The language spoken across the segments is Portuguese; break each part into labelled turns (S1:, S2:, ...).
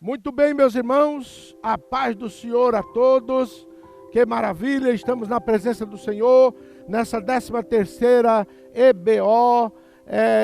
S1: Muito bem, meus irmãos, a paz do Senhor a todos. Que maravilha, estamos na presença do Senhor, nessa 13ª EBO,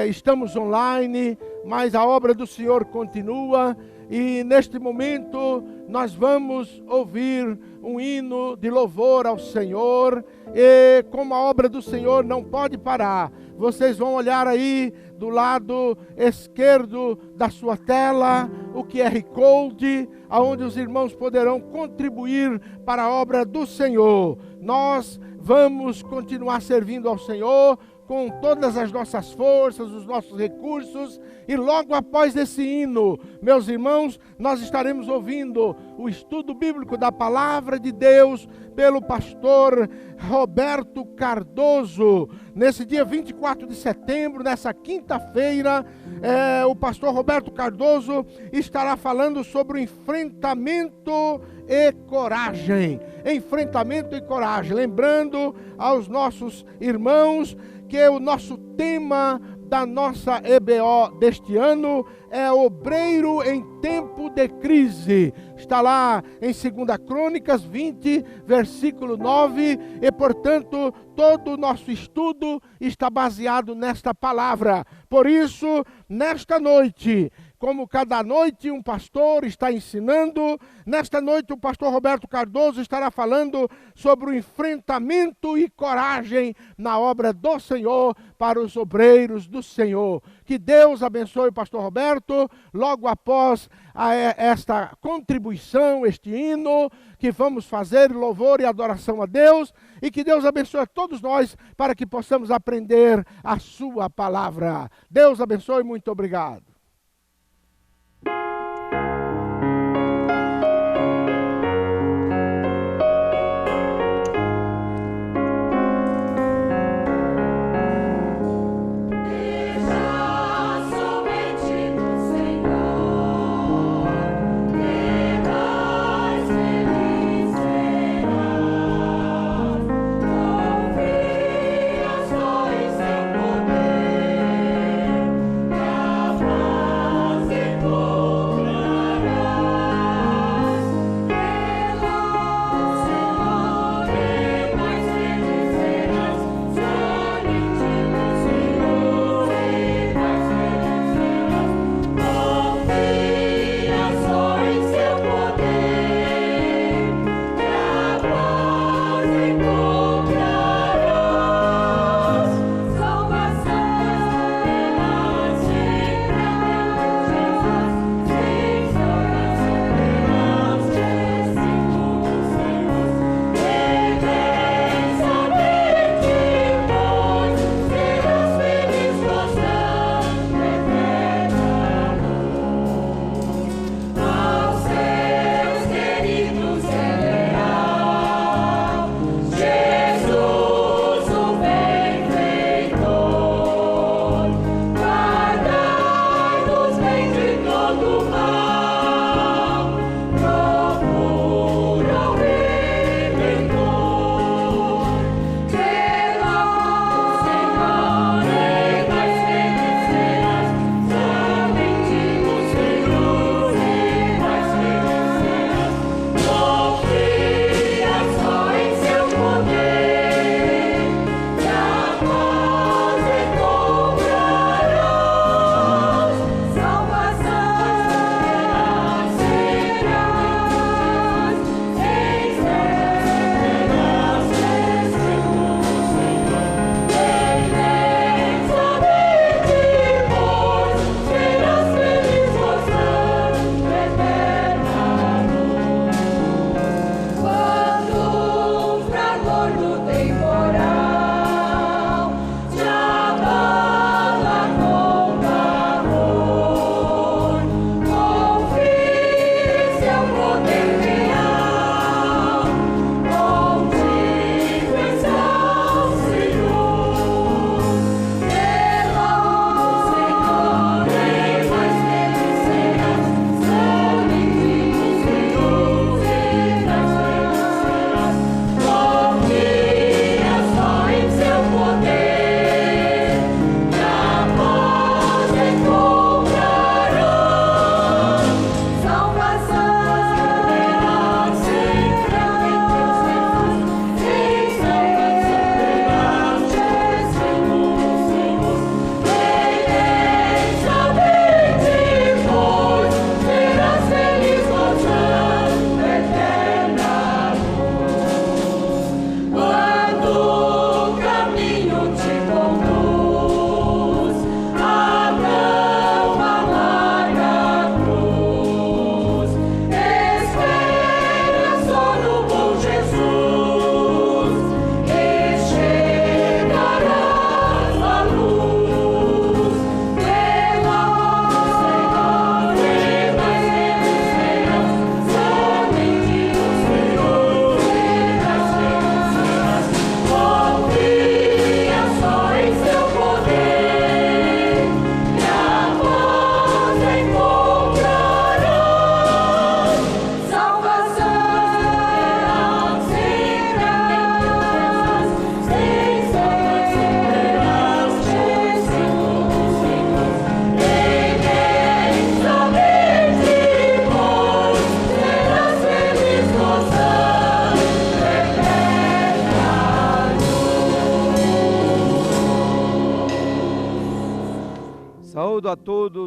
S1: estamos online, mas a obra do Senhor continua e neste momento nós vamos ouvir um hino de louvor ao Senhor e como a obra do Senhor não pode parar, vocês vão olhar aí do lado esquerdo da sua tela, o QR Code, onde os irmãos poderão contribuir para a obra do Senhor. Nós vamos continuar servindo ao Senhor com todas as nossas forças, os nossos recursos, e logo após esse hino, meus irmãos, nós estaremos ouvindo o estudo bíblico da Palavra de Deus pelo pastor Roberto Cardoso. Nesse dia 24 de setembro, nessa quinta-feira, o pastor Roberto Cardoso estará falando sobre o enfrentamento e coragem. Enfrentamento e coragem. Lembrando aos nossos irmãos que o nosso tema da nossa EBO deste ano é obreiro em tempo de crise. Está lá em 2 Crônicas 20, versículo 9, e portanto todo o nosso estudo está baseado nesta palavra. Por isso, nesta noite, como cada noite um pastor está ensinando, nesta noite o pastor Roberto Cardoso estará falando sobre o enfrentamento e coragem na obra do Senhor para os obreiros do Senhor. Que Deus abençoe o pastor Roberto, logo após esta contribuição, este hino que vamos fazer, louvor e adoração a Deus, e que Deus abençoe a todos nós para que possamos aprender a sua palavra. Deus abençoe, muito obrigado.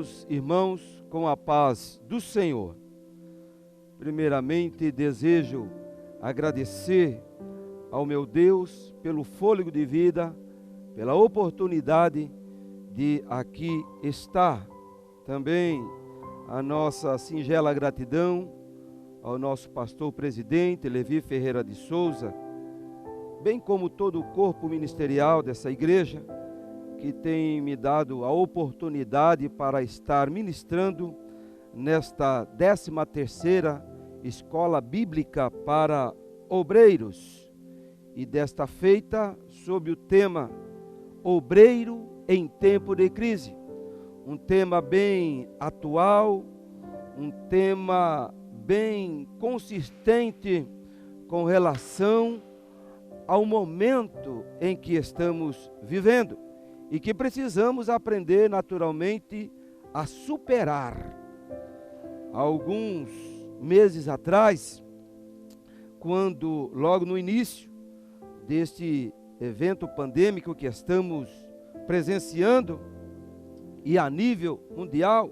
S2: meus irmãos, com a paz do Senhor. Primeiramente, desejo agradecer ao meu Deus pelo fôlego de vida, pela oportunidade de aqui estar. Também a nossa singela gratidão ao nosso pastor presidente, Levi Ferreira de Souza, bem como todo o corpo ministerial dessa igreja, que tem me dado a oportunidade para estar ministrando nesta 13ª Escola Bíblica para Obreiros, e desta feita sob o tema Obreiro em Tempo de Crise, um tema bem atual, um tema bem consistente com relação ao momento em que estamos vivendo e que precisamos aprender naturalmente a superar. Alguns meses atrás, quando logo no início deste evento pandêmico que estamos presenciando e a nível mundial,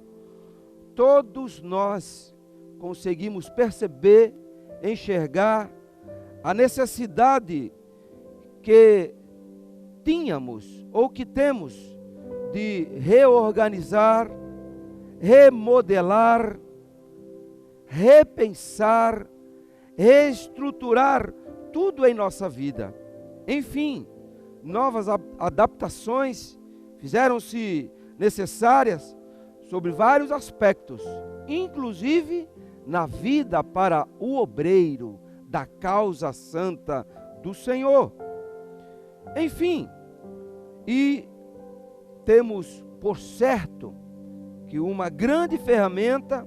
S2: todos nós conseguimos perceber, enxergar a necessidade que tínhamos ou que temos de reorganizar, remodelar, repensar, reestruturar tudo em nossa vida. Enfim, novas adaptações fizeram-se necessárias sobre vários aspectos, inclusive na vida para o obreiro da causa santa do Senhor. Enfim, e temos por certo que uma grande ferramenta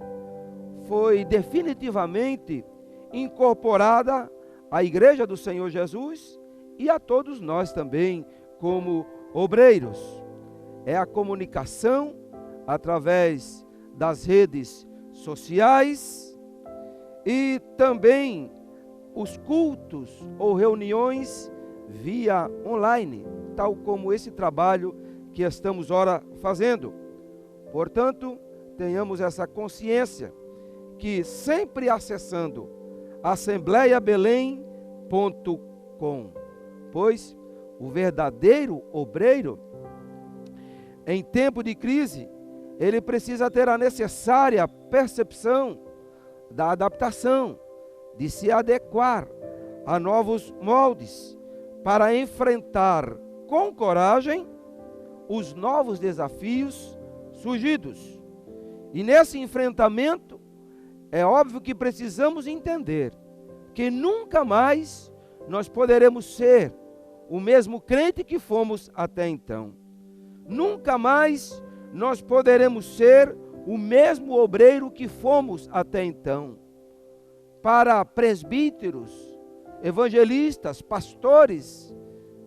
S2: foi definitivamente incorporada à Igreja do Senhor Jesus e a todos nós também como obreiros. É a comunicação através das redes sociais e também os cultos ou reuniões via online, tal como esse trabalho que estamos ora fazendo. Portanto, tenhamos essa consciência que sempre acessando assembleiabelém.com, pois o verdadeiro obreiro em tempo de crise, ele precisa ter a necessária percepção da adaptação, de se adequar a novos moldes, para enfrentar com coragem os novos desafios surgidos. E nesse enfrentamento, é óbvio que precisamos entender que nunca mais nós poderemos ser o mesmo crente que fomos até então. Nunca mais nós poderemos ser o mesmo obreiro que fomos até então. Para presbíteros, evangelistas, pastores,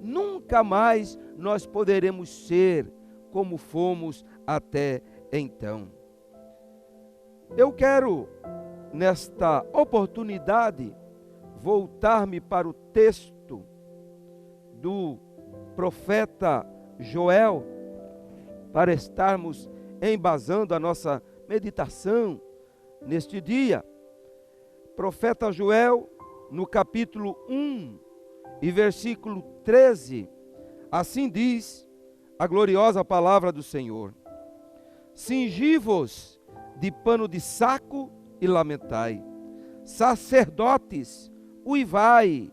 S2: nunca mais nós poderemos ser como fomos até então. Eu quero, nesta oportunidade, voltar-me para o texto do profeta Joel, para estarmos embasando a nossa meditação neste dia. Profeta Joel, no capítulo 1 e versículo 13, assim diz a gloriosa palavra do Senhor: cingi-vos de pano de saco e lamentai, sacerdotes, uivai,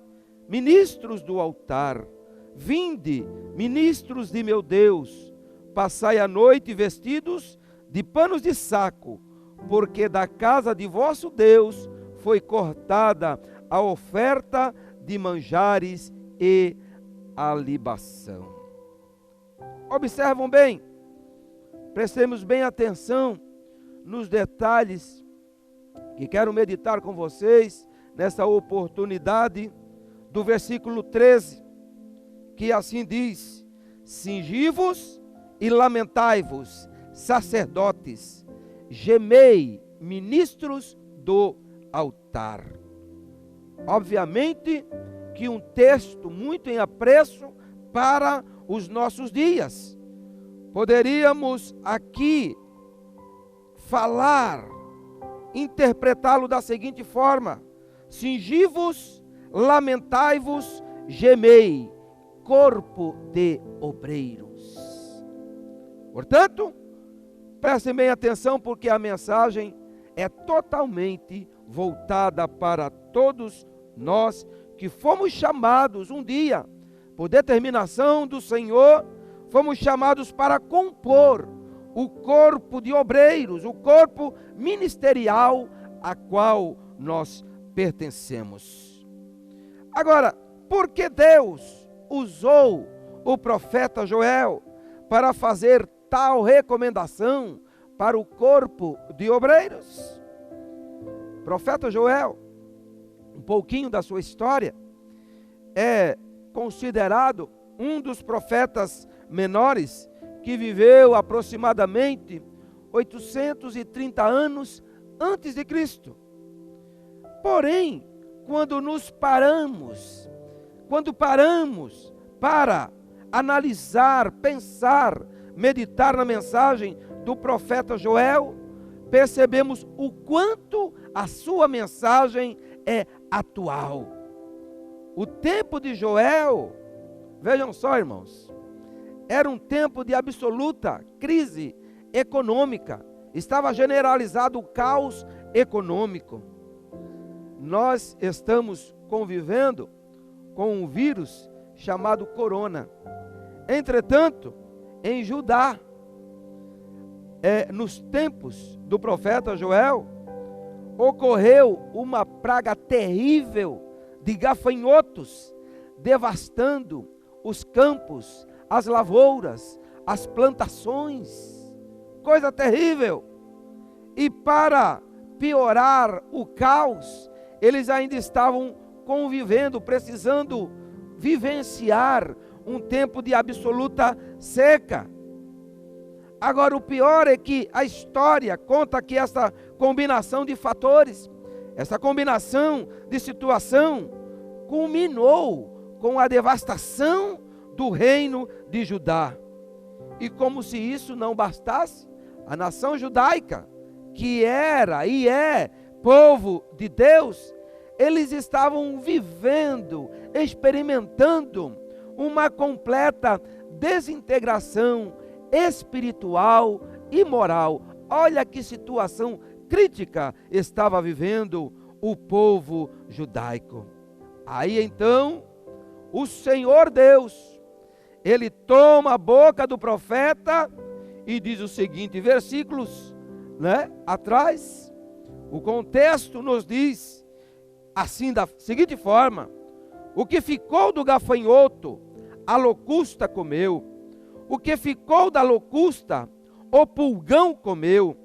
S2: ministros do altar, vinde, ministros de meu Deus, passai a noite vestidos de panos de saco, porque da casa de vosso Deus foi cortada a oferta de manjares e a libação. Observam bem, prestemos bem atenção nos detalhes que quero meditar com vocês nessa oportunidade do versículo 13, que assim diz: cingi-vos e lamentai-vos, sacerdotes, gemei, ministros do altar. Obviamente que um texto muito em apreço para os nossos dias. Poderíamos aqui falar, interpretá-lo da seguinte forma: cingi-vos, lamentai-vos, gemei, corpo de obreiros. Portanto, prestem bem atenção, porque a mensagem é totalmente voltada para todos nós que fomos chamados um dia, por determinação do Senhor, fomos chamados para compor o corpo de obreiros, o corpo ministerial a qual nós pertencemos. Agora, por que Deus usou o profeta Joel para fazer tal recomendação para o corpo de obreiros? O profeta Joel, um pouquinho da sua história, é considerado um dos profetas menores que viveu aproximadamente 830 anos antes de Cristo. Porém, quando paramos para analisar, pensar, meditar na mensagem do profeta Joel, percebemos o quanto a sua mensagem é atual. O tempo de Joel, vejam só, irmãos, era um tempo de absoluta crise econômica. Estava generalizado o caos econômico. Nós estamos convivendo com um vírus chamado corona. Entretanto, em Judá, nos tempos do profeta Joel, ocorreu uma praga terrível de gafanhotos, devastando os campos, as lavouras, as plantações. Coisa terrível. E para piorar o caos, eles ainda estavam convivendo, precisando vivenciar um tempo de absoluta seca. Agora, o pior é que a história conta que essa combinação de fatores, essa combinação de situação, culminou com a devastação do reino de Judá. E como se isso não bastasse, a nação judaica, que era e é povo de Deus, eles estavam vivendo, experimentando uma completa desintegração espiritual e moral. Olha que situação crítica estava vivendo o povo judaico. Aí então, o Senhor Deus, Ele toma a boca do profeta e diz o seguinte, versículos atrás, o contexto nos diz assim, da seguinte forma: o que ficou do gafanhoto, a locusta comeu. O que ficou da locusta, o pulgão comeu.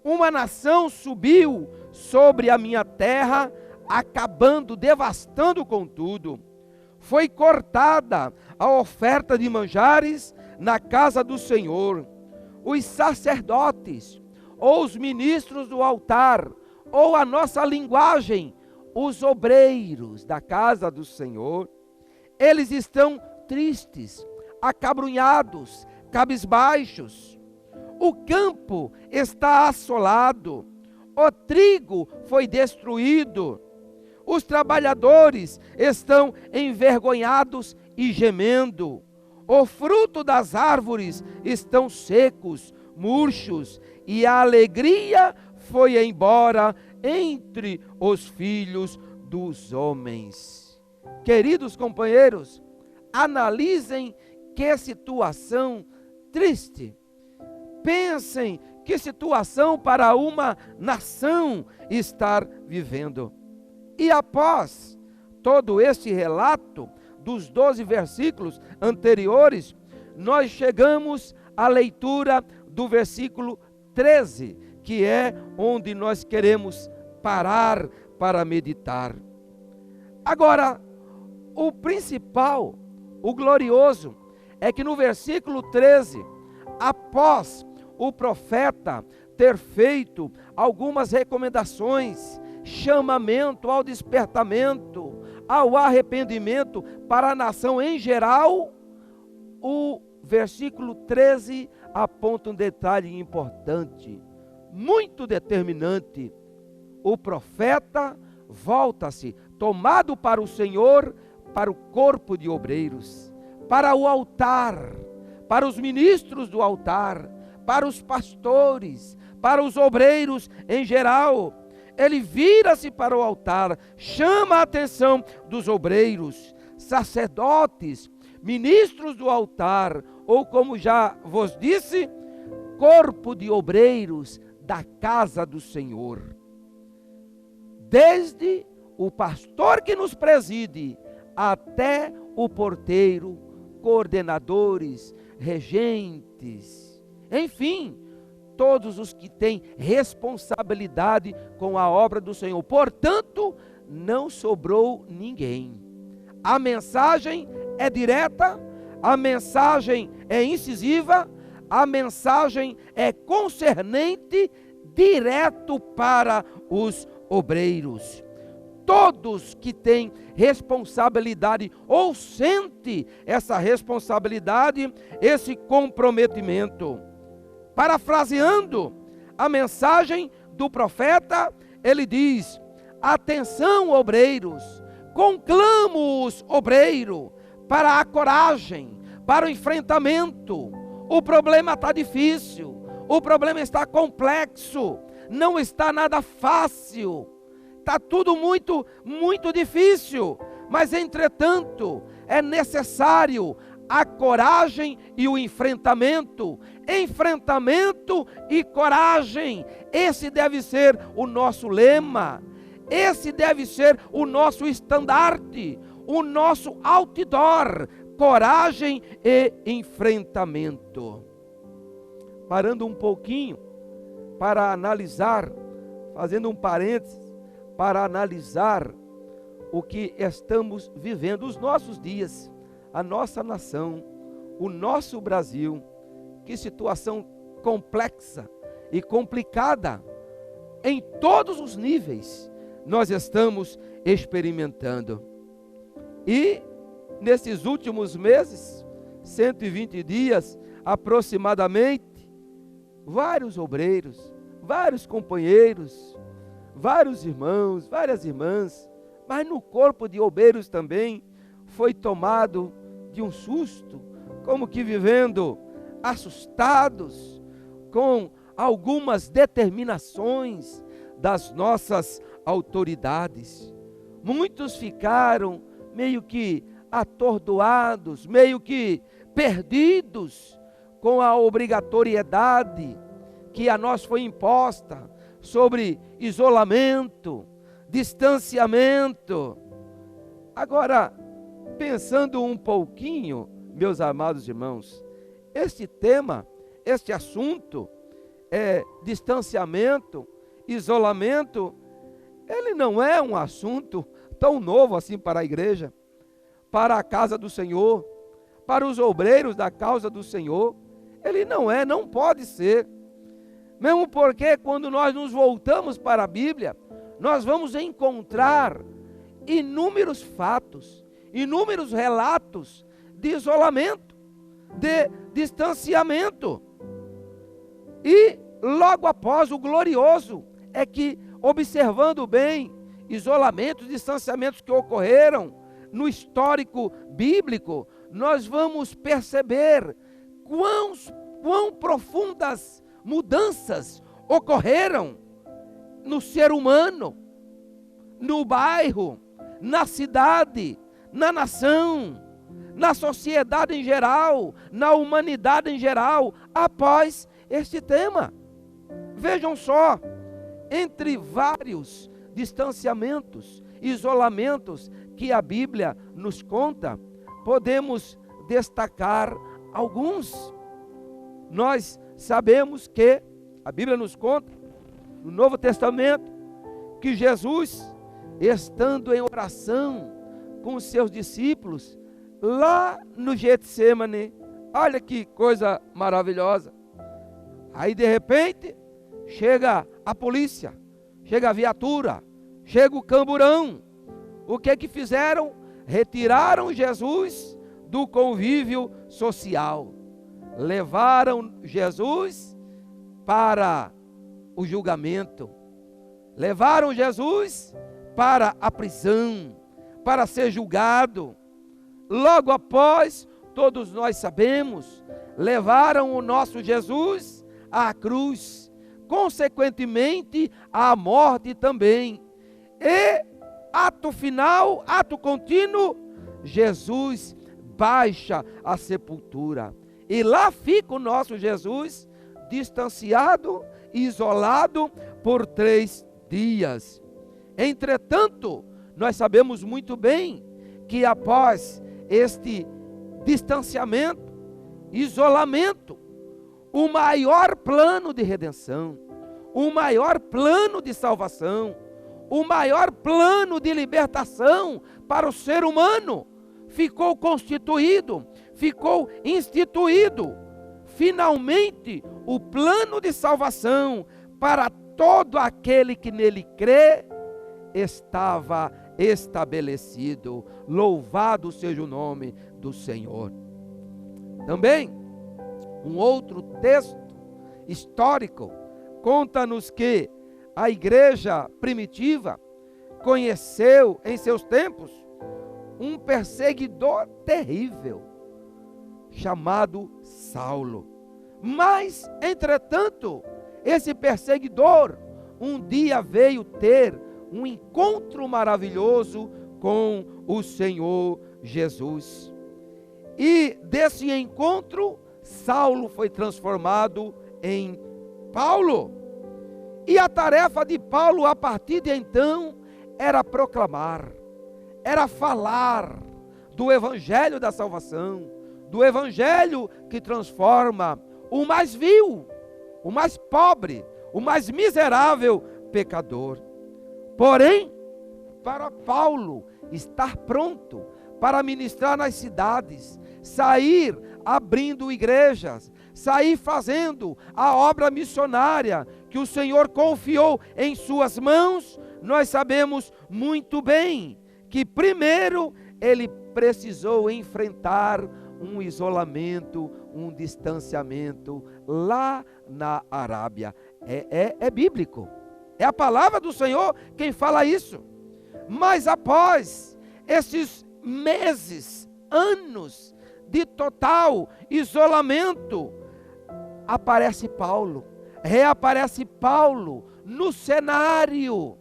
S2: Uma nação subiu sobre a minha terra, acabando, devastando com tudo. Foi cortada a oferta de manjares na casa do Senhor. Os sacerdotes, ou os ministros do altar, ou a nossa linguagem, os obreiros da casa do Senhor, eles estão tristes, acabrunhados, cabisbaixos. O campo está assolado, o trigo foi destruído, os trabalhadores estão envergonhados e gemendo, o fruto das árvores estão secos, murchos, e a alegria foi embora entre os filhos dos homens. Queridos companheiros, analisem que situação triste. Pensem que situação para uma nação estar vivendo. E após todo este relato dos 12 versículos anteriores, nós chegamos à leitura do versículo 13, que é onde nós queremos parar para meditar. Agora, o principal, o glorioso, é que no versículo 13, após o profeta ter feito algumas recomendações, chamamento ao despertamento, ao arrependimento para a nação em geral, o versículo 13 aponta um detalhe importante. muito determinante. O profeta volta-se, tomado para o Senhor, para o corpo de obreiros, para o altar, para os ministros do altar, para os pastores, para os obreiros em geral. Ele vira-se para o altar, chama a atenção dos obreiros, sacerdotes, ministros do altar, ou como já vos disse, corpo de obreiros da casa do Senhor. Desde o pastor que nos preside, até o porteiro, coordenadores, regentes, enfim, todos os que têm responsabilidade com a obra do Senhor. Portanto, não sobrou ninguém. A mensagem é direta, a mensagem é incisiva, a mensagem é concernente direto para os obreiros. Todos que têm responsabilidade ou sente essa responsabilidade, esse comprometimento. Parafraseando a mensagem do profeta, ele diz: atenção, obreiros, conclamo-os, obreiro, para a coragem, para o enfrentamento. O problema está difícil, o problema está complexo, não está nada fácil, está tudo muito difícil, mas entretanto é necessário a coragem e o enfrentamento e coragem. Esse deve ser o nosso lema, esse deve ser o nosso estandarte, o nosso outdoor, coragem e enfrentamento. Parando um pouquinho para analisar, fazendo um parênteses, para analisar o que estamos vivendo, os nossos dias, a nossa nação, o nosso Brasil. Que situação complexa e complicada em todos os níveis nós estamos experimentando. E nesses últimos meses, 120 dias aproximadamente, vários obreiros, vários companheiros, vários irmãos, várias irmãs, mas no corpo de obreiros também foi tomado de um susto, como que vivendo assustados com algumas determinações das nossas autoridades. Muitos ficaram meio que atordoados, meio que perdidos com a obrigatoriedade que a nós foi imposta sobre isolamento, distanciamento. Agora, pensando um pouquinho, meus amados irmãos, este tema, este assunto, distanciamento, isolamento, ele não é um assunto tão novo assim para a igreja, para a casa do Senhor, para os obreiros da causa do Senhor. Ele não pode ser. Mesmo porque quando nós nos voltamos para a Bíblia, nós vamos encontrar inúmeros fatos, inúmeros relatos de isolamento, de distanciamento. E logo após o glorioso é que, observando bem isolamentos, distanciamentos que ocorreram no histórico bíblico, nós vamos perceber quão profundas mudanças ocorreram no ser humano, no bairro, na cidade, na nação, na sociedade em geral, na humanidade em geral, após este tema. Vejam só, entre vários distanciamentos, isolamentos que a Bíblia nos conta, podemos destacar alguns. Nós sabemos que a Bíblia nos conta, no Novo Testamento, que Jesus, estando em oração com os seus discípulos, lá no Getsemane, olha que coisa maravilhosa. Aí de repente, chega a polícia, chega a viatura, chega o camburão. O que fizeram? Retiraram Jesus do convívio social. Levaram Jesus para o julgamento. Levaram Jesus para a prisão, para ser julgado. Logo após, todos nós sabemos, levaram o nosso Jesus à cruz, consequentemente à morte também. E ato final, ato contínuo, Jesus baixa a sepultura. E lá fica o nosso Jesus distanciado, isolado por 3 dias. Entretanto, nós sabemos muito bem que após este distanciamento, isolamento, o maior plano de redenção, o maior plano de salvação, o maior plano de libertação para o ser humano ficou constituído, ficou instituído. Finalmente, o plano de salvação para todo aquele que nele crê estava estabelecido. Louvado seja o nome do Senhor. Também, um outro texto histórico conta-nos que a igreja primitiva conheceu em seus tempos um perseguidor terrível, chamado Saulo. Mas, entretanto, esse perseguidor um dia veio ter um encontro maravilhoso com o Senhor Jesus. E desse encontro, Saulo foi transformado em Paulo. E a tarefa de Paulo, a partir de então, era proclamar, era falar do evangelho da salvação, do evangelho que transforma o mais vil, o mais pobre, o mais miserável pecador. Porém, para Paulo estar pronto para ministrar nas cidades, sair abrindo igrejas, sair fazendo a obra missionária que o Senhor confiou em suas mãos, nós sabemos muito bem que primeiro ele precisou enfrentar um isolamento, um distanciamento lá na Arábia. É bíblico, é a palavra do Senhor quem fala isso. Mas após esses meses, anos de total isolamento, aparece Paulo, reaparece Paulo no cenário,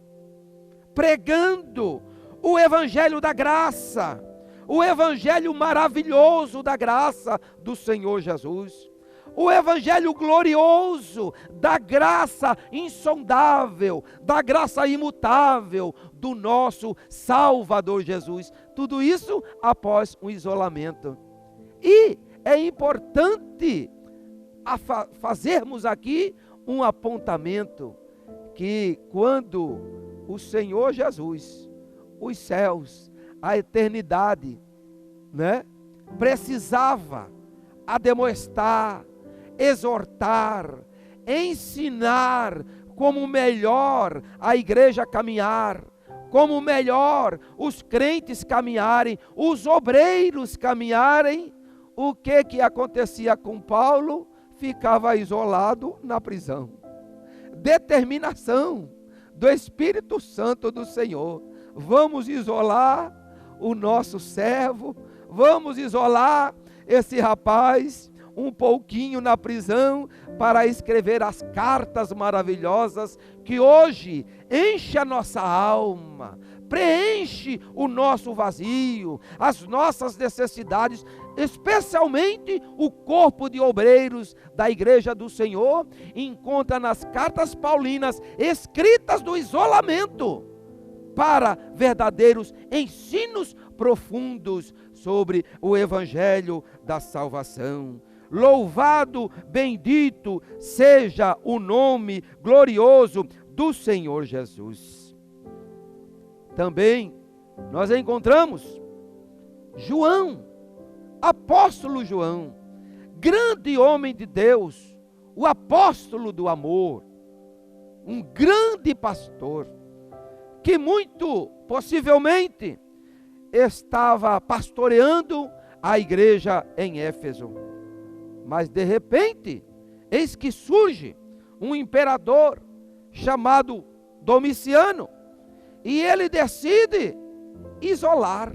S2: pregando o evangelho da graça, o evangelho maravilhoso da graça do Senhor Jesus, o evangelho glorioso da graça insondável, da graça imutável do nosso Salvador Jesus. Tudo isso após um isolamento. E é importante fazermos aqui um apontamento, que quando o Senhor Jesus, os céus, a eternidade, precisava admoestar, exortar, ensinar como melhor a igreja caminhar, como melhor os crentes caminharem, os obreiros caminharem. O que acontecia com Paulo? Ficava isolado na prisão. Determinação do Espírito Santo do Senhor: vamos isolar o nosso servo, vamos isolar esse rapaz um pouquinho na prisão, para escrever as cartas maravilhosas que hoje enche a nossa alma, preenche o nosso vazio, as nossas necessidades, especialmente o corpo de obreiros da igreja do Senhor encontra nas cartas paulinas, escritas do isolamento, para verdadeiros ensinos profundos sobre o evangelho da salvação. Louvado, bendito seja o nome glorioso do Senhor Jesus. Também nós encontramos João, apóstolo João, grande homem de Deus, o apóstolo do amor, um grande pastor, que muito possivelmente estava pastoreando a igreja em Éfeso. Mas de repente, eis que surge um imperador chamado Domiciano, e ele decide isolar,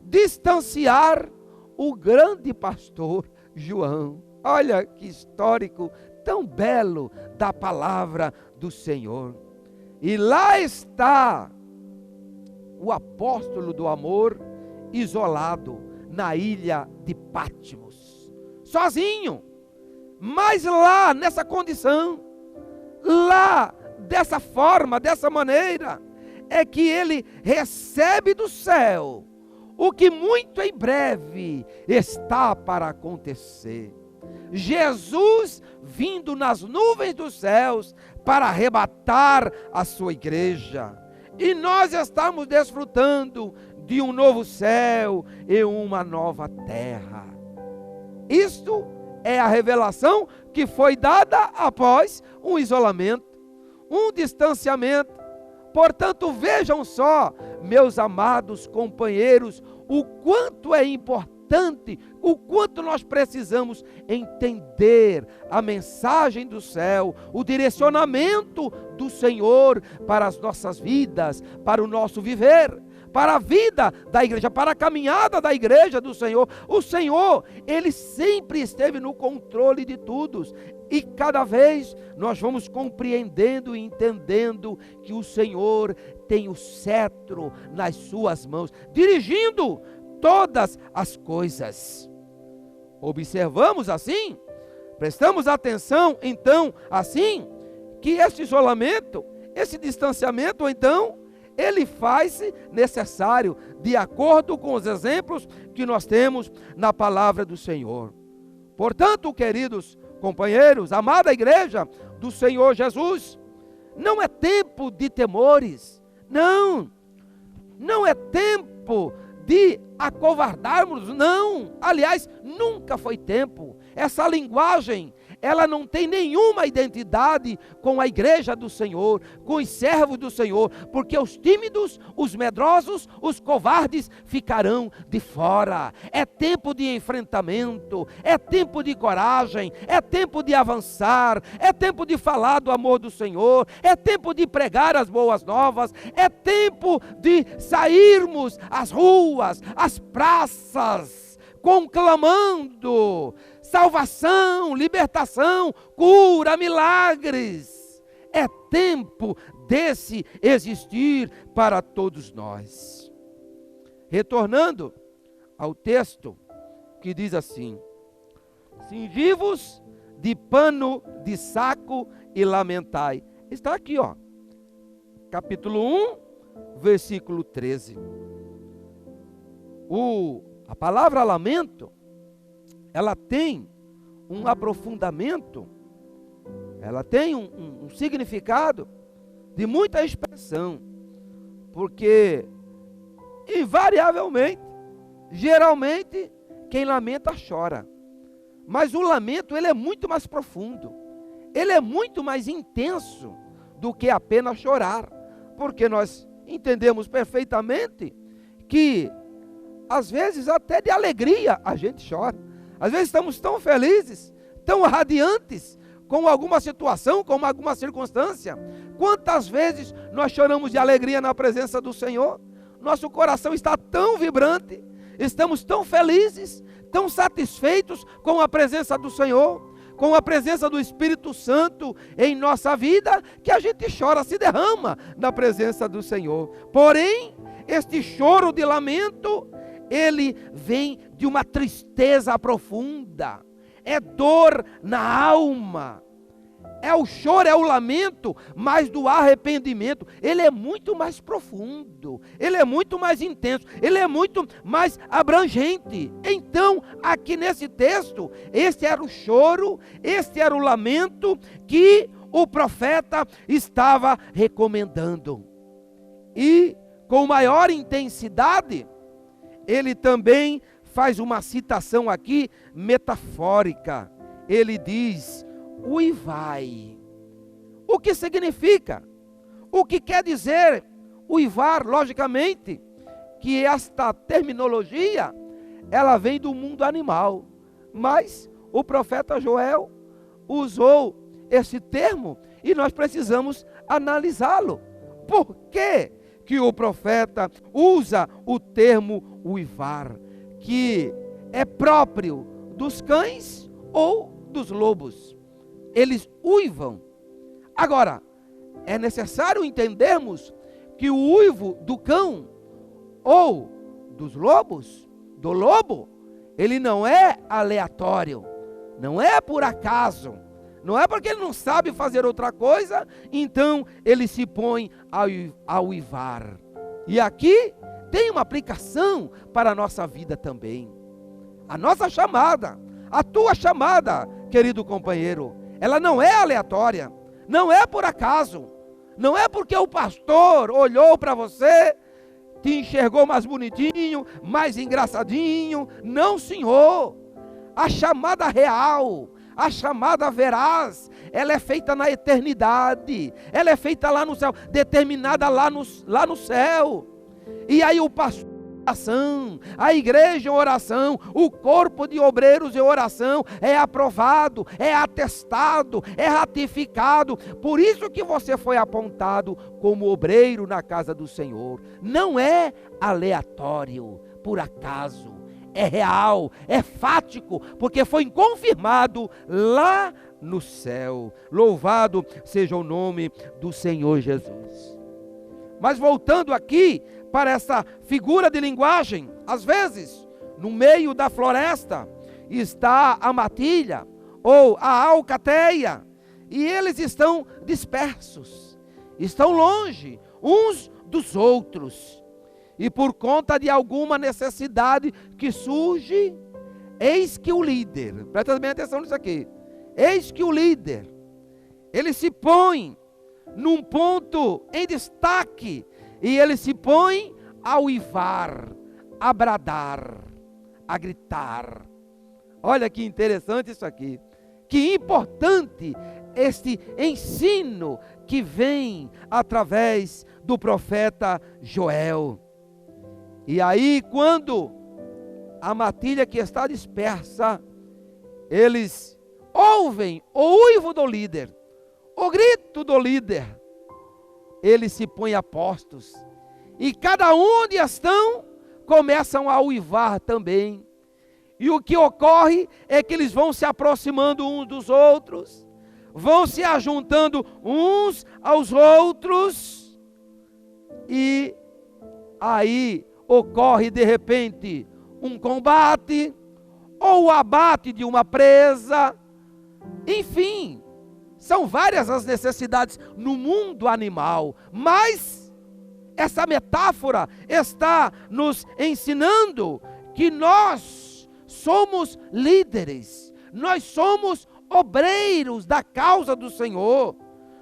S2: distanciar o grande pastor João. Olha que histórico tão belo da palavra do Senhor. E lá está o apóstolo do amor, isolado na ilha de Patmos, sozinho, mas lá nessa condição, lá dessa forma, dessa maneira, é que ele recebe do céu o que muito em breve está para acontecer. Jesus vindo nas nuvens dos céus para arrebatar a sua igreja. E nós estamos desfrutando de um novo céu e uma nova terra. Isto é a revelação que foi dada após um isolamento, um distanciamento. Portanto, vejam só, meus amados companheiros, o quanto é importante, o quanto nós precisamos entender a mensagem do céu, o direcionamento do Senhor para as nossas vidas, para o nosso viver, para a vida da igreja, para a caminhada da igreja do Senhor. O Senhor, Ele sempre esteve no controle de tudo. E cada vez nós vamos compreendendo e entendendo que o Senhor tem o cetro nas suas mãos, dirigindo todas as coisas. Observamos assim, prestamos atenção então assim, que esse isolamento, esse distanciamento então, ele faz-se necessário, de acordo com os exemplos que nós temos na palavra do Senhor. Portanto, queridos companheiros, amada igreja do Senhor Jesus, não é tempo de temores, não é tempo de acovardarmos, não, aliás, nunca foi tempo. Essa linguagem, ela não tem nenhuma identidade com a igreja do Senhor, com os servos do Senhor, porque os tímidos, os medrosos, os covardes ficarão de fora. É tempo de enfrentamento, é tempo de coragem, é tempo de avançar, é tempo de falar do amor do Senhor, é tempo de pregar as boas novas, é tempo de sairmos às ruas, às praças, conclamando salvação, libertação, cura, milagres. É tempo desse existir para todos nós. Retornando ao texto que diz assim: cingi-vos de pano de saco e lamentai. Está aqui, ó, capítulo 1, versículo 13. A palavra lamento, ela tem um aprofundamento, ela tem um significado de muita expressão, porque invariavelmente, geralmente, quem lamenta chora, mas o lamento ele é muito mais profundo, ele é muito mais intenso do que apenas chorar, porque nós entendemos perfeitamente que às vezes até de alegria a gente chora. Às vezes estamos tão felizes, tão radiantes com alguma situação, com alguma circunstância. Quantas vezes nós choramos de alegria na presença do Senhor? Nosso coração está tão vibrante, estamos tão felizes, tão satisfeitos com a presença do Senhor, com a presença do Espírito Santo em nossa vida, que a gente chora, se derrama na presença do Senhor. Porém, este choro de lamento, ele vem de uma tristeza profunda, é dor na alma, é o choro, é o lamento, mas do arrependimento. Ele é muito mais profundo, ele é muito mais intenso, ele é muito mais abrangente. Então, aqui nesse texto, este era o choro, este era o lamento que o profeta estava recomendando. E com maior intensidade, ele também faz uma citação aqui metafórica. Ele diz: uivai. O que significa? O que quer dizer uivar? Logicamente que esta terminologia, ela vem do mundo animal, mas o profeta Joel usou esse termo e nós precisamos analisá-lo. Por que que o profeta usa o termo uivar, que é próprio dos cães ou dos lobos? Eles uivam. Agora, é necessário entendermos que o uivo do cão ou dos lobos, do lobo, ele não é aleatório, não é por acaso, não é porque ele não sabe fazer outra coisa, então ele se põe a uivar. E aqui tem uma aplicação para a nossa vida também. A nossa chamada, a tua chamada, querido companheiro, ela não é aleatória, não é por acaso, não é porque o pastor olhou para você, te enxergou mais bonitinho, mais engraçadinho. Não, senhor. A chamada real, a chamada veraz, ela é feita na eternidade, ela é feita lá no céu, determinada lá no céu. E aí o pastor em oração, a igreja em oração, o corpo de obreiros em oração é aprovado, é atestado, é ratificado. Por isso que você foi apontado como obreiro na casa do Senhor. Não é aleatório, por acaso. É real, é fático, porque foi confirmado lá no céu. Louvado seja o nome do Senhor Jesus. Mas voltando aqui para essa figura de linguagem, às vezes, no meio da floresta, está a matilha ou a alcateia, e eles estão dispersos, estão longe uns dos outros. E por conta de alguma necessidade que surge, eis que o líder, presta bem atenção nisso aqui, eis que o líder, ele se põe num ponto em destaque, e ele se põe a uivar, a bradar, a gritar. Olha que interessante isso aqui, que importante este ensino que vem através do profeta Joel. E aí, quando a matilha que está dispersa, eles ouvem o uivo do líder, o grito do líder, eles se põem a postos, e cada um onde estão, começam a uivar também. E o que ocorre é que eles vão se aproximando uns dos outros, vão se ajuntando uns aos outros, e aí ocorre de repente um combate, ou o abate de uma presa. Enfim, são várias as necessidades no mundo animal, mas essa metáfora está nos ensinando que nós somos líderes, nós somos obreiros da causa do Senhor,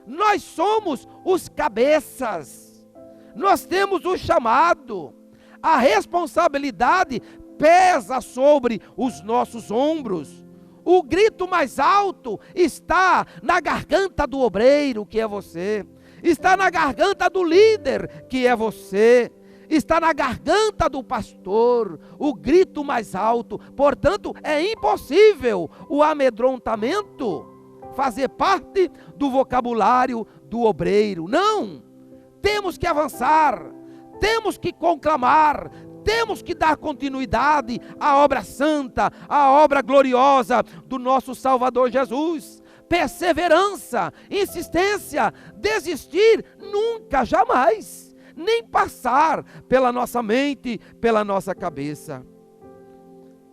S2: nós somos os cabeças, nós temos o chamado, a responsabilidade pesa sobre os nossos ombros. O grito mais alto está na garganta do obreiro, que é você, está na garganta do líder, que é você, está na garganta do pastor, o grito mais alto. Portanto, é impossível o amedrontamento fazer parte do vocabulário do obreiro. Não, temos que avançar, temos que conclamar, temos que dar continuidade à obra santa, à obra gloriosa do nosso Salvador Jesus. Perseverança, insistência, desistir nunca, jamais, nem passar pela nossa mente, pela nossa cabeça.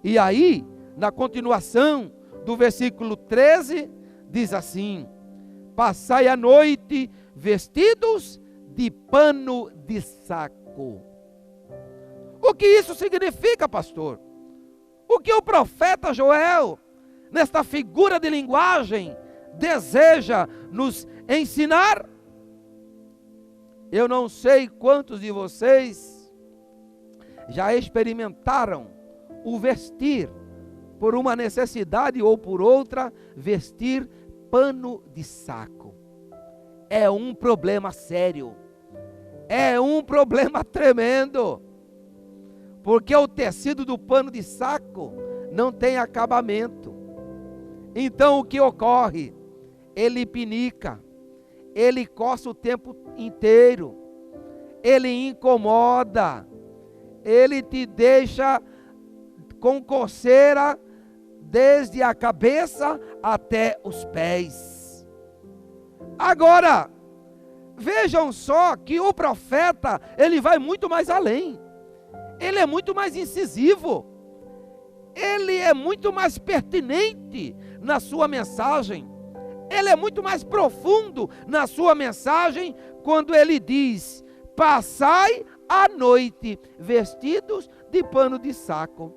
S2: E aí, na continuação do versículo 13, diz assim: passai a noite vestidos de pano de saco. O que isso significa, pastor? O que o profeta Joel, nesta figura de linguagem, deseja nos ensinar? Eu não sei quantos de vocês já experimentaram o vestir, por uma necessidade ou por outra, vestir pano de saco. É um problema sério, é um problema tremendo, porque o tecido do pano de saco não tem acabamento. Então o que ocorre? Ele pinica, ele coça o tempo inteiro, ele incomoda, ele te deixa com coceira desde a cabeça até os pés. Agora, vejam só que o profeta, ele vai muito mais além, ele é muito mais incisivo, ele é muito mais pertinente na sua mensagem, ele é muito mais profundo na sua mensagem, quando ele diz: passai a noite vestidos de pano de saco.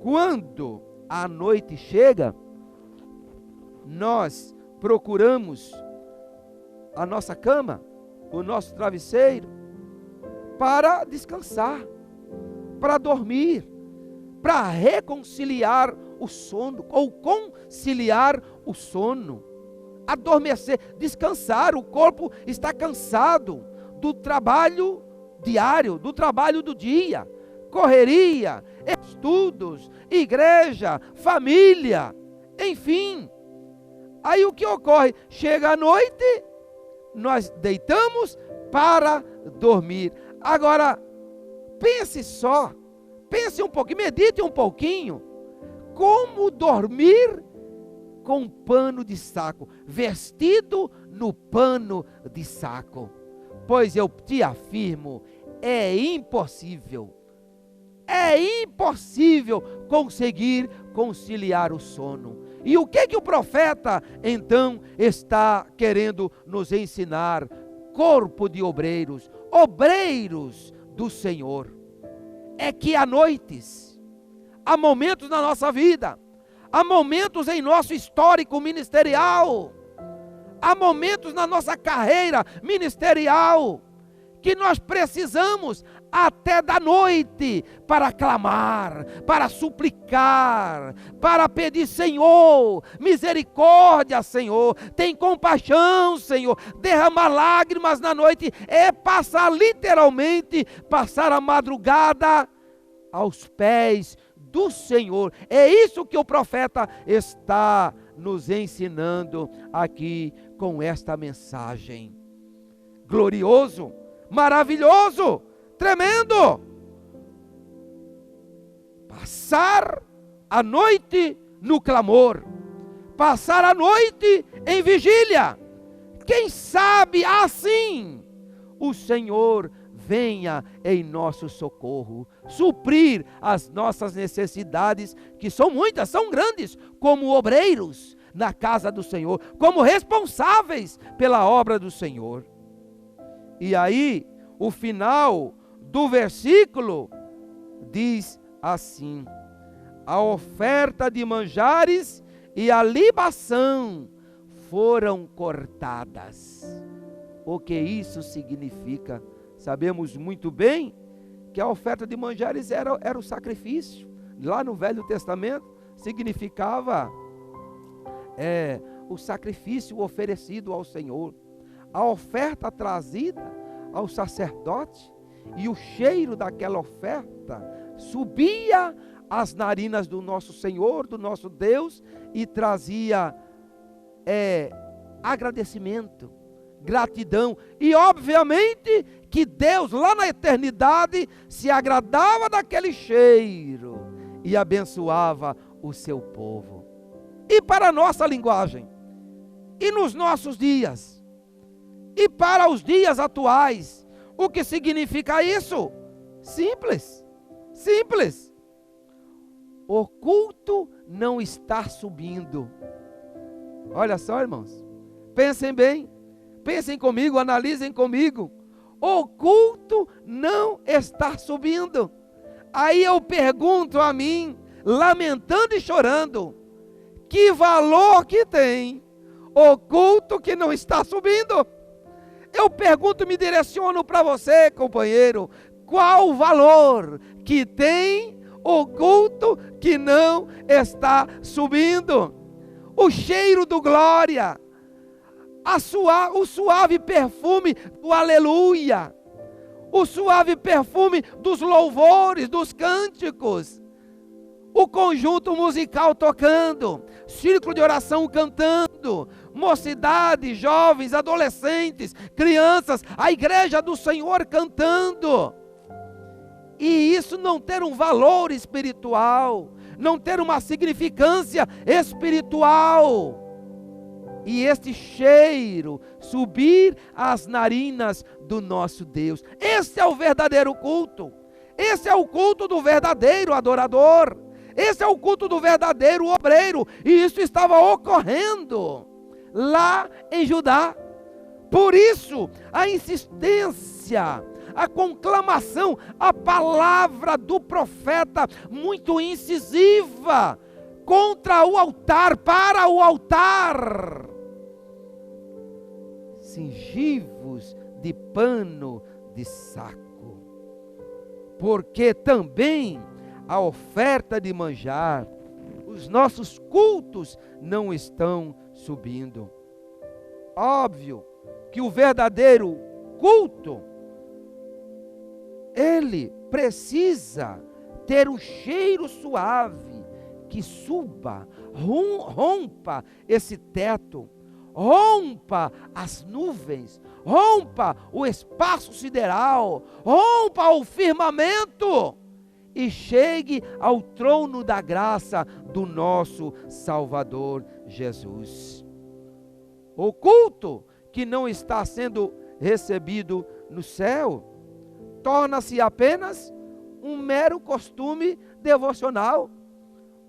S2: Quando a noite chega, nós procuramos a nossa cama, o nosso travesseiro, para descansar, para dormir, para reconciliar o sono, ou conciliar o sono, adormecer, descansar. O corpo está cansado do trabalho diário, do trabalho do dia, correria, estudos, igreja, família, enfim. Aí o que ocorre? Chega a noite, nós deitamos para dormir. Agora, pense um pouquinho, medite um pouquinho, como dormir com pano de saco, vestido no pano de saco. Pois eu te afirmo, é impossível conseguir conciliar o sono. E o que o profeta então está querendo nos ensinar? Corpo de obreiros, obreiros do Senhor, é que há noites, há momentos na nossa vida, há momentos em nosso histórico ministerial, há momentos na nossa carreira ministerial, que nós precisamos até da noite para clamar, para suplicar, para pedir: Senhor, misericórdia, Senhor, tem compaixão, Senhor. Derramar lágrimas na noite é literalmente passar a madrugada aos pés do Senhor. É isso que o profeta está nos ensinando aqui com esta mensagem. Glorioso, maravilhoso, tremendo. Passar a noite no clamor, passar a noite em vigília. Quem sabe assim o Senhor venha em nosso socorro, suprir as nossas necessidades, que são muitas, são grandes, como obreiros na casa do Senhor, como responsáveis pela obra do Senhor. E aí, o final do versículo diz assim: a oferta de manjares e a libação foram cortadas. O que isso significa? Sabemos muito bem que a oferta de manjares era o sacrifício. Lá no Velho Testamento significava o sacrifício oferecido ao Senhor. A oferta trazida ao sacerdote, e o cheiro daquela oferta subia às narinas do nosso Senhor, do nosso Deus, e trazia agradecimento, gratidão, e obviamente que Deus lá na eternidade se agradava daquele cheiro e abençoava o seu povo. E para a nossa linguagem, e nos nossos dias, e para os dias atuais, o que significa isso? Simples, simples. O culto não está subindo. Olha só, irmãos, pensem bem, pensem comigo, analisem comigo. O culto não está subindo. Aí eu pergunto a mim, lamentando e chorando, que valor que tem o culto que não está subindo? Eu pergunto, me direciono para você, companheiro, qual o valor que tem o culto que não está subindo? O cheiro do glória, o suave perfume do aleluia, o suave perfume dos louvores, dos cânticos, o conjunto musical tocando, círculo de oração cantando, mocidade, jovens, adolescentes, crianças, a igreja do Senhor cantando. E isso não ter um valor espiritual, não ter uma significância espiritual. E este cheiro subir às narinas do nosso Deus. Esse é o verdadeiro culto. Esse é o culto do verdadeiro adorador. Esse é o culto do verdadeiro obreiro. E isso estava ocorrendo lá em Judá. Por isso, a insistência, a conclamação, a palavra do profeta muito incisiva contra o altar, para o altar. Cingivos de pano de saco, porque também a oferta de manjar, os nossos cultos não estão subindo. Óbvio que o verdadeiro culto, ele precisa ter um cheiro suave, que suba, rompa esse teto, rompa as nuvens, rompa o espaço sideral, rompa o firmamento e chegue ao trono da graça do nosso Salvador Jesus. O culto que não está sendo recebido no céu torna-se apenas um mero costume devocional,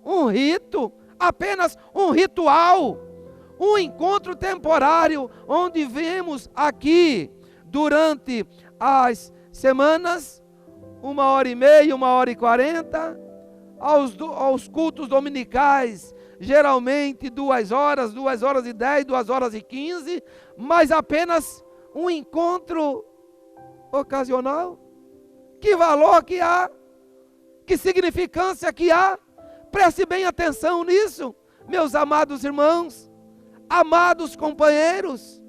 S2: um rito, apenas um ritual, um encontro temporário, onde vemos aqui, durante as semanas, 1h30, 1h40, aos cultos dominicais, geralmente 2 horas, 2h10, 2h15, mas apenas um encontro ocasional. Que valor que há? Que significância que há? Preste bem atenção nisso, meus amados irmãos, amados companheiros.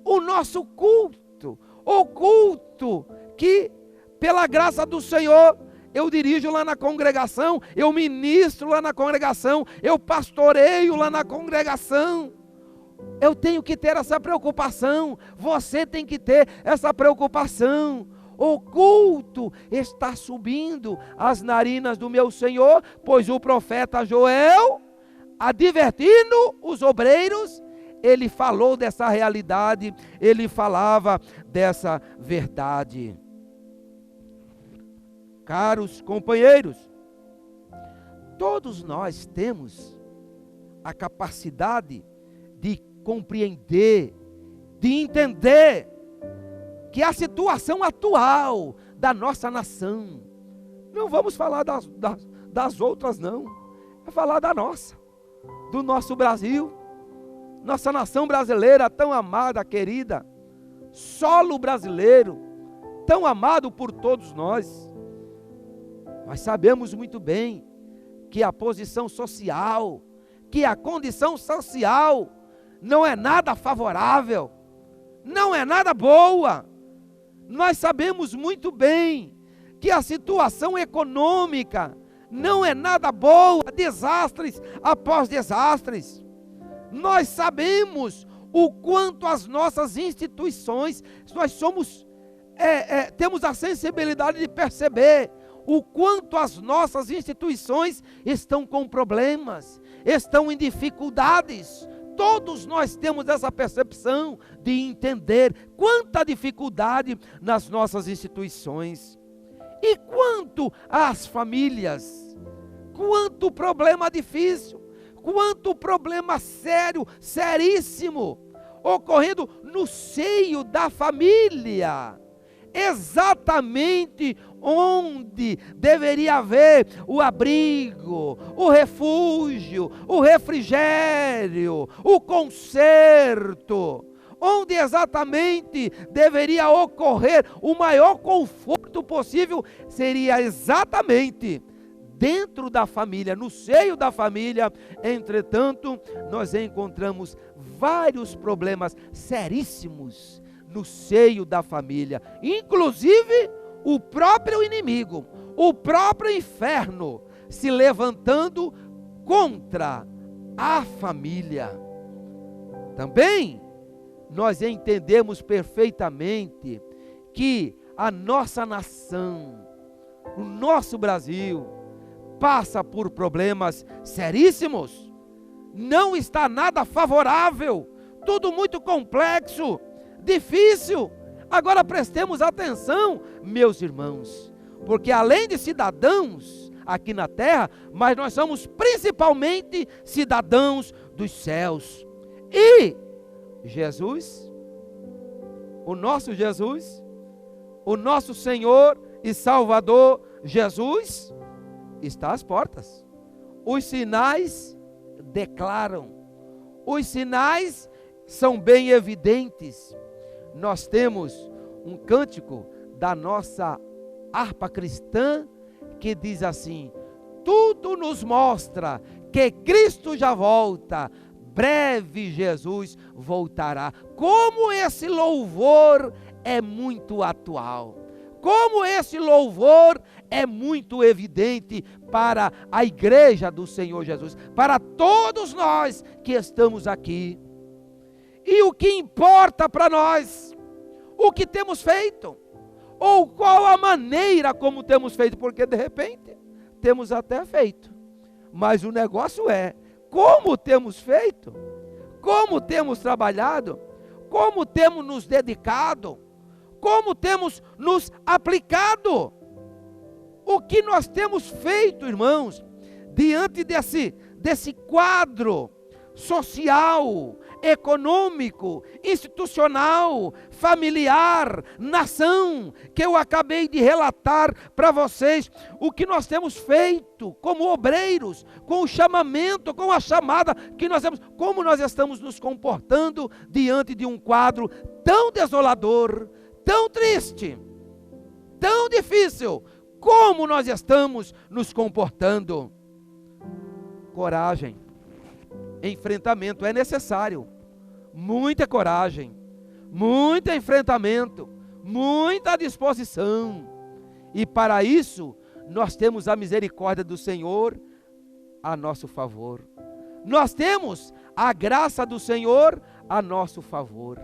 S2: O nosso culto, o culto que, pela graça do Senhor, eu dirijo lá na congregação, eu ministro lá na congregação, eu pastoreio lá na congregação. Eu tenho que ter essa preocupação, você tem que ter essa preocupação. O culto está subindo às narinas do meu Senhor, pois o profeta Joel, advertindo os obreiros, ele falou dessa realidade, ele falava dessa verdade. Caros companheiros, todos nós temos a capacidade de compreender, de entender que a situação atual da nossa nação, não vamos falar das outras não, é falar da nossa, do nosso Brasil, nossa nação brasileira tão amada, querida, solo brasileiro, tão amado por todos nós. Nós sabemos muito bem que a posição social, que a condição social não é nada favorável, não é nada boa. Nós sabemos muito bem que a situação econômica não é nada boa, desastres após desastres. Nós sabemos o quanto as nossas instituições, nós temos a sensibilidade de perceber o quanto as nossas instituições estão com problemas, estão em dificuldades. Todos nós temos essa percepção de entender quanta dificuldade nas nossas instituições. E quanto às famílias, quanto problema difícil, quanto problema sério, seríssimo, ocorrendo no seio da família. Exatamente onde deveria haver o abrigo, o refúgio, o refrigério, o conserto, onde exatamente deveria ocorrer o maior conforto possível, seria exatamente dentro da família, no seio da família. Entretanto, nós encontramos vários problemas seríssimos no seio da família, inclusive o próprio inimigo, o próprio inferno se levantando contra a família. Também nós entendemos perfeitamente que a nossa nação, o nosso Brasil, passa por problemas seríssimos. Não está nada favorável, tudo muito complexo, difícil. Agora prestemos atenção, meus irmãos, porque além de cidadãos aqui na terra, mas nós somos principalmente cidadãos dos céus. E Jesus, o nosso Senhor e Salvador Jesus, está às portas. Os sinais declaram, os sinais são bem evidentes. Nós temos um cântico da nossa harpa cristã que diz assim: tudo nos mostra que Cristo já volta, breve Jesus voltará. Como esse louvor é muito atual, como esse louvor é muito evidente para a igreja do Senhor Jesus, para todos nós que estamos aqui. E o que importa para nós? O que temos feito? Ou qual a maneira como temos feito? Porque de repente temos até feito, mas o negócio é como temos feito, como temos trabalhado, como temos nos dedicado, como temos nos aplicado. O que nós temos feito, irmãos, diante desse quadro social, econômico, institucional, familiar, nação, que eu acabei de relatar para vocês, o que nós temos feito como obreiros, com o chamamento, com a chamada que nós temos, como nós estamos nos comportando diante de um quadro tão desolador, tão triste, tão difícil. Como nós estamos nos comportando? Coragem, enfrentamento é necessário, muita coragem, muito enfrentamento, muita disposição, e para isso nós temos a misericórdia do Senhor a nosso favor, nós temos a graça do Senhor a nosso favor,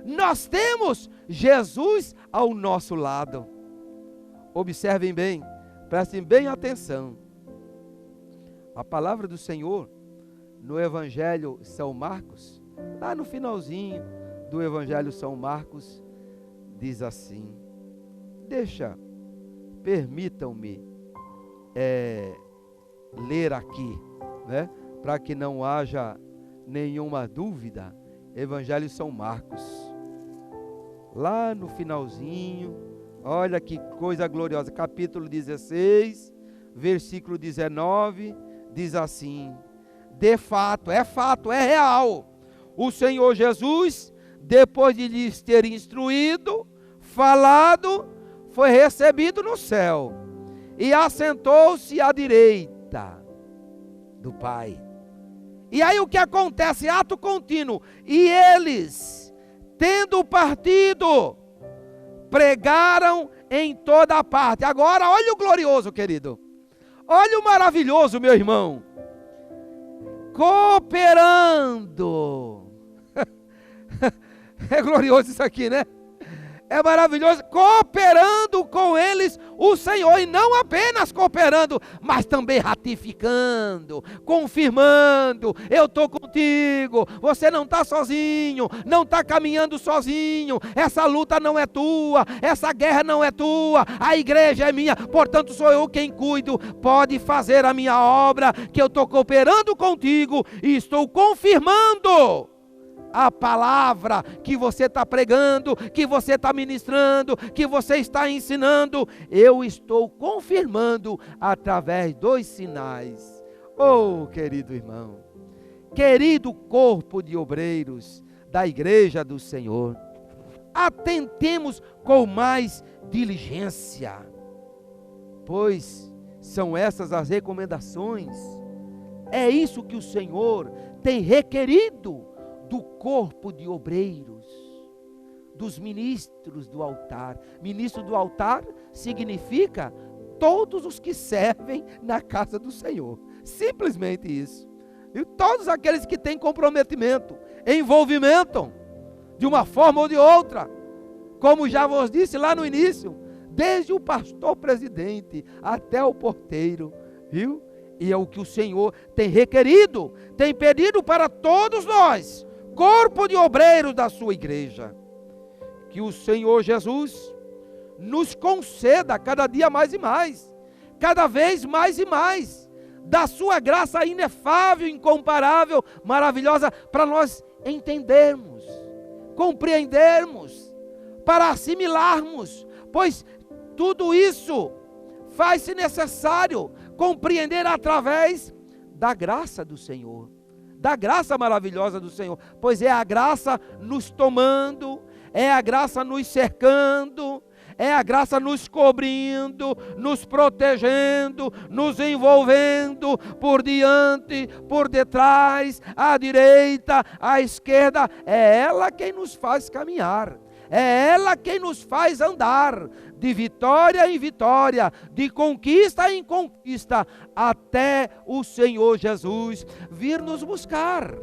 S2: nós temos Jesus ao nosso lado. Observem bem, prestem bem atenção. A palavra do Senhor no Evangelho São Marcos, lá no finalzinho do Evangelho São Marcos, diz assim, permitam-me ler aqui, né, para que não haja nenhuma dúvida. Evangelho São Marcos, lá no finalzinho, olha que coisa gloriosa, capítulo 16, versículo 19, diz assim: de fato, é real, o Senhor Jesus, depois de lhes ter instruído, falado, foi recebido no céu, e assentou-se à direita do Pai. E aí o que acontece? Ato contínuo. E eles, tendo partido, pregaram em toda a parte. Agora olha o glorioso, querido. Olha o maravilhoso, meu irmão. Cooperando. É glorioso isso aqui, né? É maravilhoso, cooperando com eles o Senhor, e não apenas cooperando, mas também ratificando, confirmando: eu estou contigo, você não está sozinho, não está caminhando sozinho, essa luta não é tua, essa guerra não é tua, a igreja é minha, portanto sou eu quem cuido, pode fazer a minha obra, que eu estou cooperando contigo e estou confirmando a palavra que você está pregando, que você está ministrando, que você está ensinando. Eu estou confirmando através dos sinais. Oh, querido irmão, querido corpo de obreiros da igreja do Senhor, atentemos com mais diligência, pois são essas as recomendações. É isso que o Senhor tem requerido do corpo de obreiros, dos ministros do altar. Ministro do altar significa todos os que servem na casa do Senhor, simplesmente isso. E todos aqueles que têm comprometimento envolvimento, de uma forma ou de outra, como já vos disse lá no início, desde o pastor presidente até o porteiro, viu? E é o que o Senhor tem requerido, tem pedido para todos nós, corpo de obreiros da sua igreja, que o Senhor Jesus nos conceda cada dia mais e mais, cada vez mais e mais, da sua graça inefável, incomparável, maravilhosa, para nós entendermos, compreendermos, para assimilarmos, pois tudo isso faz-se necessário compreender através da graça do Senhor, da graça maravilhosa do Senhor, pois é a graça nos tomando, é a graça nos cercando, é a graça nos cobrindo, nos protegendo, nos envolvendo por diante, por detrás, à direita, à esquerda. É ela quem nos faz caminhar, é ela quem nos faz andar de vitória em vitória, de conquista em conquista, até o Senhor Jesus vir nos buscar.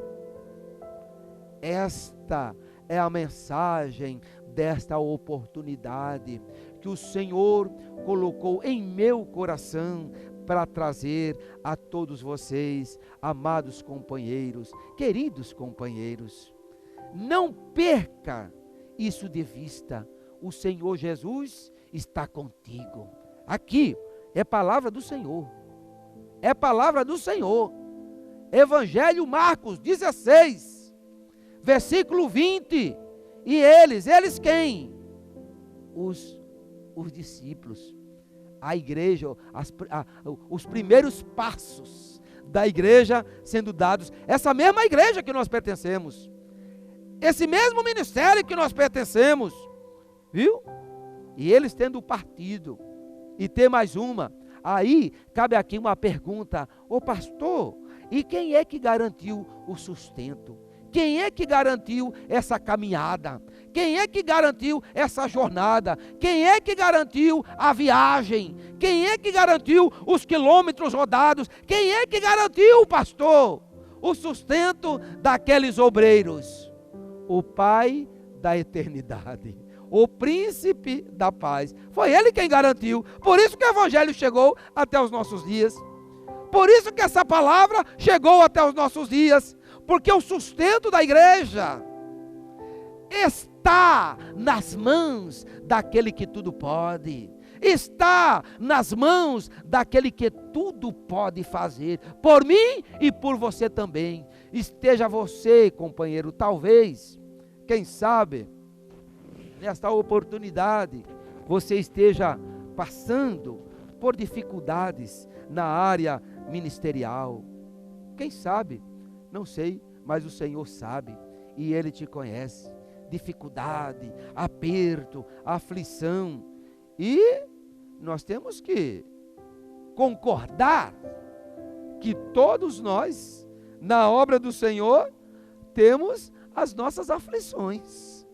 S2: Esta é a mensagem desta oportunidade que o Senhor colocou em meu coração para trazer a todos vocês, amados companheiros, queridos companheiros. Não perca isso de vista. O Senhor Jesus está contigo. Aqui é palavra do Senhor. É palavra do Senhor. Evangelho Marcos 16, versículo 20. E eles quem? Os discípulos, a igreja, os primeiros passos da igreja sendo dados, essa mesma igreja que nós pertencemos, esse mesmo ministério que nós pertencemos, viu? E eles tendo partido, e ter mais uma, aí cabe aqui uma pergunta: ô pastor, e quem é que garantiu o sustento? Quem é que garantiu essa caminhada? Quem é que garantiu essa jornada? Quem é que garantiu a viagem? Quem é que garantiu os quilômetros rodados? Quem é que garantiu, pastor, o sustento daqueles obreiros? O Pai da eternidade, o príncipe da paz. Foi ele quem garantiu. Por isso que o evangelho chegou até os nossos dias. Por isso que essa palavra chegou até os nossos dias. Porque o sustento da igreja está nas mãos daquele que tudo pode, está nas mãos daquele que tudo pode fazer, por mim e por você também. Esteja você, companheiro, talvez, quem sabe, nesta oportunidade, você esteja passando por dificuldades na área ministerial. Quem sabe? Não sei, mas o Senhor sabe e Ele te conhece. Dificuldade, aperto, aflição. E nós temos que concordar que todos nós, na obra do Senhor, temos as nossas aflições.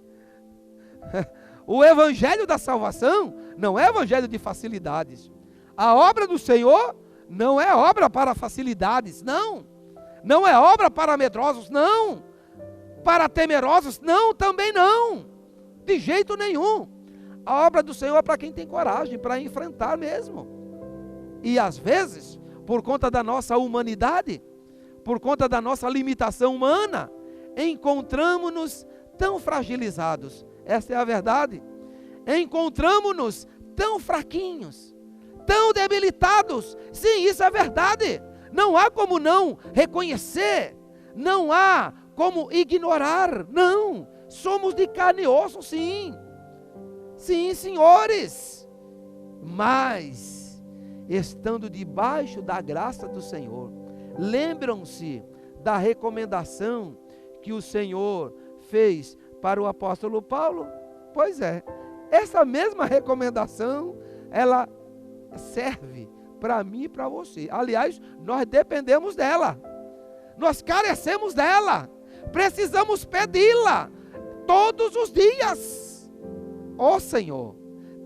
S2: O evangelho da salvação não é evangelho de facilidades. A obra do Senhor não é obra para facilidades, não. Não é obra para medrosos, não. Para temerosos, não, também não. De jeito nenhum. A obra do Senhor é para quem tem coragem, para enfrentar mesmo. E às vezes, por conta da nossa humanidade, por conta da nossa limitação humana, encontramos-nos tão fragilizados. Esta é a verdade. Encontramos-nos tão fraquinhos, tão debilitados. Sim, isso é verdade. Não há como não reconhecer, não há como ignorar, não. Somos de carne e osso, sim. Sim, senhores. Mas, estando debaixo da graça do Senhor, lembram-se da recomendação que o Senhor fez para o apóstolo Paulo? Pois é, essa mesma recomendação, ela serve para mim e para você. Aliás, nós dependemos dela. Nós carecemos dela. Precisamos pedi-la todos os dias. Ó Senhor,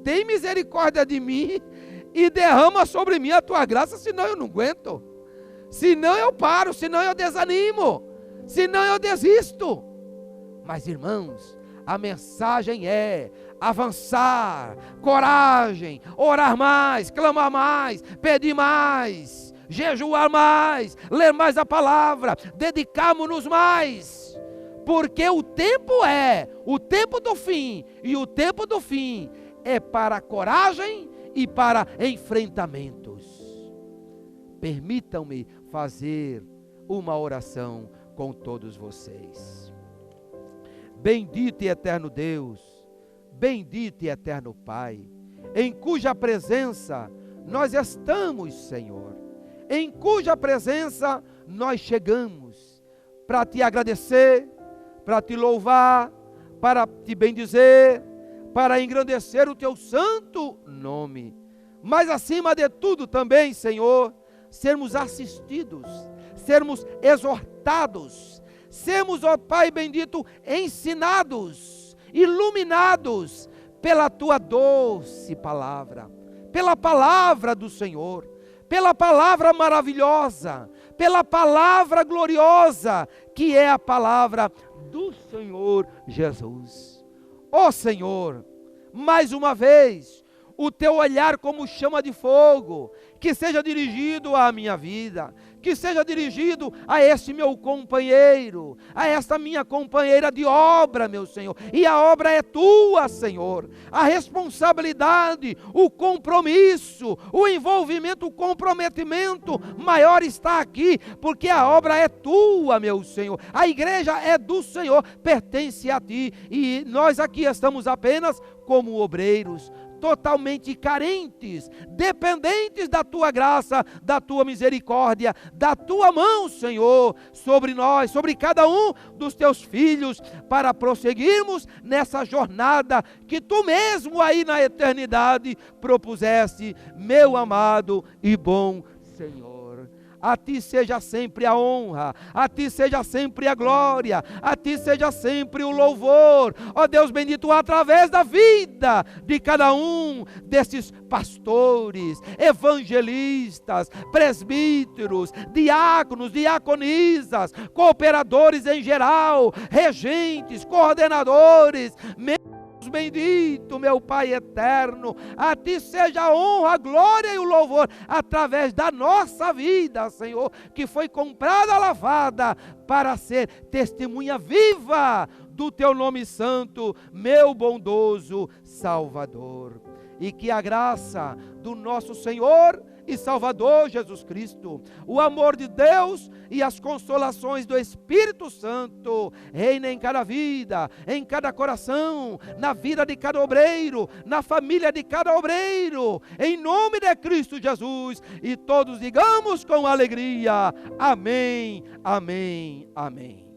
S2: tem misericórdia de mim e derrama sobre mim a tua graça, senão eu não aguento. Senão eu paro, senão eu desanimo, senão eu desisto. Mas, irmãos, a mensagem é avançar, coragem, orar mais, clamar mais, pedir mais, jejuar mais, ler mais a palavra, dedicarmos-nos mais, porque o tempo do fim, e o tempo do fim é para coragem e para enfrentamentos. Permitam-me fazer uma oração com todos vocês. Bendito e eterno Deus, bendito e eterno Pai, em cuja presença nós estamos, Senhor, em cuja presença nós chegamos para te agradecer, para te louvar, para te bendizer, para engrandecer o teu santo nome. Mas acima de tudo também, Senhor, sermos assistidos, sermos exortados, sermos, ó Pai bendito, ensinados, iluminados pela tua doce palavra, pela palavra do Senhor, pela palavra maravilhosa, pela palavra gloriosa, que é a palavra do Senhor Jesus. Ó Senhor, mais uma vez, o teu olhar como chama de fogo, que seja dirigido à minha vida, que seja dirigido a este meu companheiro, a esta minha companheira de obra, meu Senhor, e a obra é tua, Senhor, a responsabilidade, o compromisso, o envolvimento, o comprometimento maior está aqui, porque a obra é tua, meu Senhor, a igreja é do Senhor, pertence a ti, e nós aqui estamos apenas como obreiros, totalmente carentes, dependentes da tua graça, da tua misericórdia, da tua mão, Senhor, sobre nós, sobre cada um dos teus filhos, para prosseguirmos nessa jornada que tu mesmo aí na eternidade propuseste, meu amado e bom Senhor. A ti seja sempre a honra, a ti seja sempre a glória, a ti seja sempre o louvor, ó Deus bendito, através da vida de cada um desses pastores, evangelistas, presbíteros, diáconos, diaconisas, cooperadores em geral, regentes, coordenadores, bendito, meu Pai eterno, a ti seja a honra, a glória e o louvor, através da nossa vida, Senhor, que foi comprada, lavada, para ser testemunha viva do teu nome santo, meu bondoso Salvador. E que a graça do nosso Senhor e Salvador Jesus Cristo, o amor de Deus e as consolações do Espírito Santo reina em cada vida, em cada coração, na vida de cada obreiro, na família de cada obreiro, em nome de Cristo Jesus, e todos digamos com alegria, amém, amém, amém.